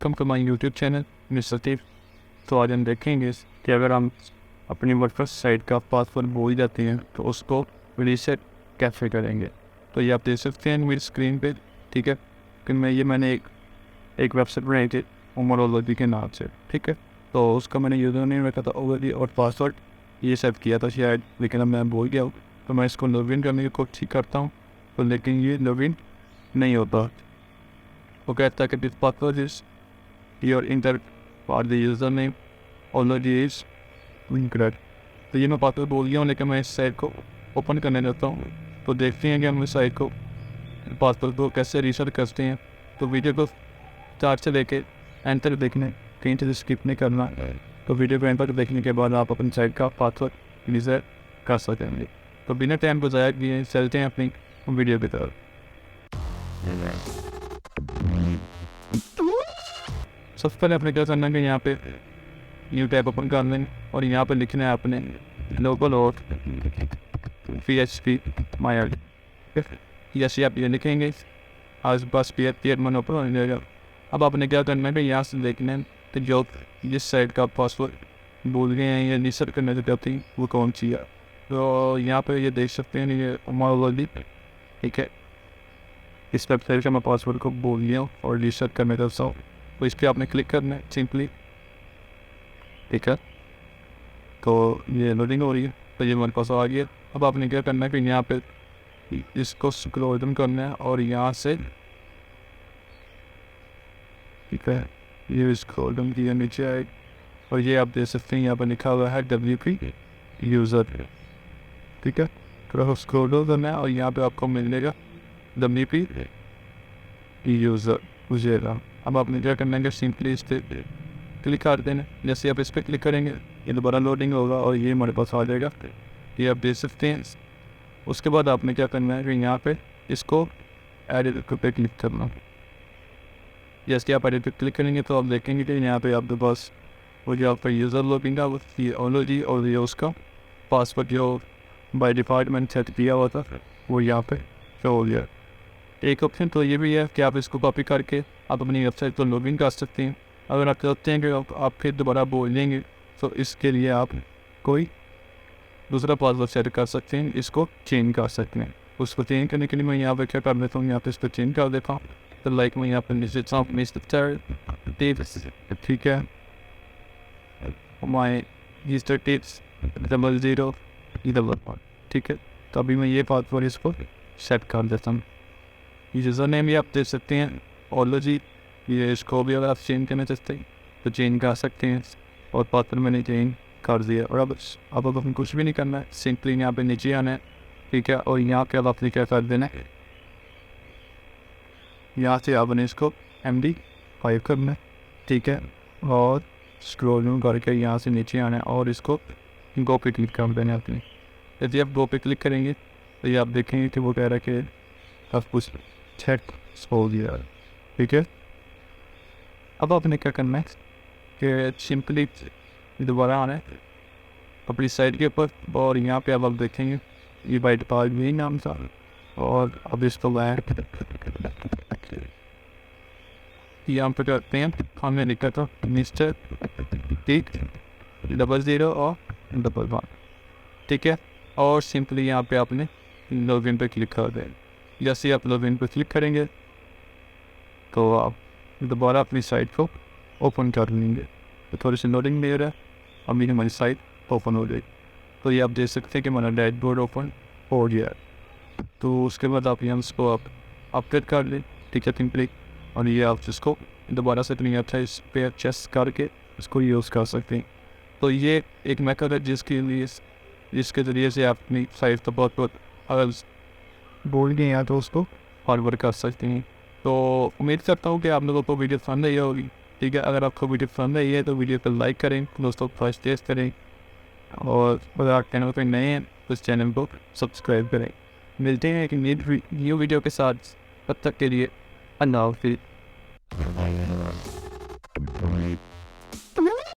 Welcome to my YouTube channel mister टीफ। तो आज हम देखेंगे कि अगर हम अपनी वर्डप्रेस साइट का पासवर्ड भूल जाते हैं तो उसको रीसेट कैसे करेंगे। तो ये आप देख सकते हैं मेरी स्क्रीन पे, ठीक है। कि मैंने एक वेबसाइट बनाई थी उमरोलॉजी के नाम से, ठीक है। तो उसका मैंने यूज़र नेम रखा था ओवरली और पासवर्ड ये सेट किया था शायद, लेकिन अब मैं भूल गया हूँ। तो मैं इसको लॉगिन करने की कोशिश करता हूँ तो लेकिन ये लॉगिन नहीं होता। वो कहता है कि this password is your inter for the user name already is incorrect. तो ये मैं पासवर्ड बोल गया हूँ, लेकिन मैं इस साइट को ओपन करने देता हूँ। तो देखते हैं कि हम इस साइट को पासवर्ड को कैसे रीसेट करते हैं। तो वीडियो को स्टार्ट से लेके एंड तक देखने, कहीं से स्किप नहीं करना। तो वीडियो को एंड तक देखने के बाद आप अपनी साइट का पासवर्ड रीसेट कर सकेंगे। तो बिना टाइम को ज़ाया किए चलते हैं अपनी वीडियो की तरफ। सबसे पहले अपने क्या करना है कि यहाँ पे न्यू टैब ओपन कर लेंगे और यहाँ पे लिखना है अपने लोकल और PhpMyAdmin। जैसे आप ये लिखेंगे आज बस PhpMyAdmin ओपन हो जाएगा। अब आपने क्या करना है कि यहाँ से देखना है कि जो जिस साइट का पासवर्ड भूल गए हैं या रीसेट करना चाहते हैं वो कौन सी है। तो यहाँ पे ये देख सकते हैं ये उमरोलॉजी, ठीक है। इस वेबसाइट का मैं पासवर्ड को भूल गया हूँ और रीसेट करना चाहता हूँ। तो इस पर आपने क्लिक करना है सिंपली, ठीक है। तो ये लोडिंग हो रही है, तो ये मेरे पास आ गया। अब आपने क्या करना है कि यहाँ पे इसको स्क्रॉल डाउन करना है और यहाँ से, ठीक है, ये स्क्रॉल डाउन किया नीचे आए और ये आप देख सकते हैं यहाँ पर लिखा हुआ है WP यूज़र, ठीक है। थोड़ा स्क्रॉल डाउन करना है और यहाँ पे आपको मिलेगा WP यूज़र गुजरेगा। अब आपने क्या करना है कि सिंपली इस पर क्लिक कर देना। जैसे आप इस पर क्लिक करेंगे ये दोबारा लोडिंग होगा और ये हमारे पास आ जाएगा, ये आप देख सकते हैं। उसके बाद आपने क्या करना है कि यहाँ पे इसको एडिट पे क्लिक करना। जैसे आप एडिट पे क्लिक करेंगे तो आप देखेंगे कि यहाँ पे आपके पास वो जो आपका यूज़र लॉगिन का वो ऑलरेडी और ये उसका पासवर्ड जो बाय डिफ़ॉल्ट मैंने सेट किया हुआ था वो यहाँ पे शो हो गया। एक ऑप्शन तो ये भी है कि आप इसको कॉपी करके आप अपनी वेबसाइट पर लॉगिन कर सकते हैं। अगर आप चाहते हैं कि आप फिर दोबारा बोल देंगे तो इसके लिए आप कोई दूसरा पासवर्ड सेट कर सकते हैं, इसको चेंज कर सकते हैं। उसको चेंज करने के लिए मैं यहाँ पे क्या कर देता हूँ, यहाँ पे इसको चेंज कर देता हूँ। तो लाइक मैं यहाँ पर नीचे ठीक है, माई यूज़र टिप्स 00 ठीक है। तो अभी मैं ये पासवर्ड इसको सेट कर देता हूँ। यूज़र नेम भी आप दे सकते हैं ऑलरेडी, ये इसको भी अगर आप चेंज करना चाहते हैं तो चेंज कर सकते हैं। और पासवर्ड मैंने चेंज कर दिया और अब हमें कुछ भी नहीं करना है, सिंपली यहाँ पे नीचे आना है, ठीक है। और यहाँ पे अब आपने क्या कर देना है, यहाँ से आपने इसको MD5 करना है, ठीक है। और स्क्रॉल डाउन करके यहाँ से नीचे आना है और इसको गो पे क्लिक कर देना है आपने। यदि आप गो पे क्लिक करेंगे तो ये आप देखेंगे कि वो कह रहा है कि सब कुछ सेट हो गया, ठीक है। अब आपने क्या करना है कि सिंपली दोबारा आना है अपनी साइट के ऊपर और यहाँ पे अब आप देखेंगे ये बाय डिफ़ॉल्ट भी नाम था। और अब इसको यहाँ पे करते हैं, हमने लिखा था मिस्टर टिक 00 और 11, ठीक है। और सिंपली यहाँ पे आपने लॉगिन पे क्लिक कर दें। जैसे आप लॉगिन पे क्लिक करेंगे तो आप दोबारा अपनी साइट को ओपन कर लेंगे। तो थोड़ी सी लोडिंग ले रहा है, अभी हमारी साइट ओपन हो गई। तो ये आप देख सकते हैं कि हमारा डैशबोर्ड ओपन हो गया। तो उसके बाद आप यहाँ इसको आप अपडेट कर लें, ठीक है, सिंपली। और ये आप इसको दोबारा से अपनी वेबसाइट पे चेस्ट करके इसको यूज़ कर सकते हैं। तो ये एक मेथड है जिसके ज़रिए से आप अपनी साइट तो बहुत अगर बोल गए हैं तो उसको फॉरवर्ड कर सकते हैं। तो उम्मीद करता हूँ कि आप लोगों को वीडियो पसंद आई होगी, ठीक है। अगर आपको वीडियो पसंद आई है तो वीडियो को लाइक करें, दोस्तों को शेयर करें और अगर आप चैनल पर नए हैं तो इस चैनल को सब्सक्राइब करें। मिलते हैं एक न्यू वीडियो के साथ, तब तक के लिए अल्लाह हाफ़िज़।